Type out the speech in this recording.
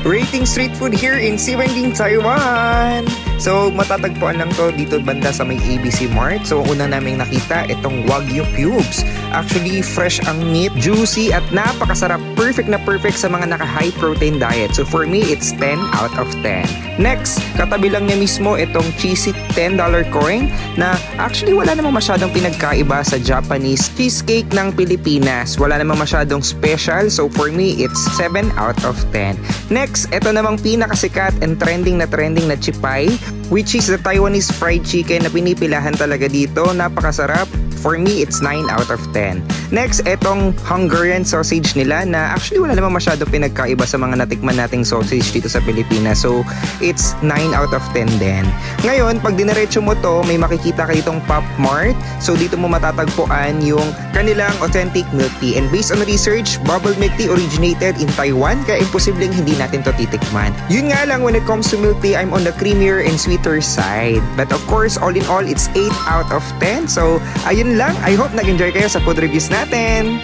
Rating street food here in Siwending, Taiwan. So, matatagpuan lang to dito banda sa may ABC Mart. So, unang naming nakita itong Wagyu cubes. Actually, fresh ang meat, juicy at napakasarap. Perfect na perfect sa mga naka-high protein diet. So, for me, it's 10 out of 10. Next, katabi lang niya mismo itong cheesy $10 coin na actually wala namang masyadong pinagkaiba sa Japanese cheesecake ng Pilipinas. Wala namang masyadong special. So, for me, it's 7 out of 10. Next, ito namang pinakasikat and trending na chipay, which is the Taiwanese fried chicken na pinipilahan talaga dito. Napakasarap. For me, it's 9 out of 10. Next, etong Hungarian sausage nila na actually wala namang masyado pinagkaiba sa mga natikman nating sausage dito sa Pilipinas. So, it's 9 out of 10 din. Ngayon, pag diniretso mo to, may makikita ka ditong Pop Mart. So, dito mo matatagpuan yung kanilang authentic milk tea. And based on research, bubble milk tea originated in Taiwan, kaya imposibleng hindi natin to titikman. Yun nga lang, when it comes to milk tea, I'm on the creamier and sweeter side. But of course, all in all, it's 8 out of 10. So, ayun lang. I hope nag-enjoy kayo sa food reviews natin.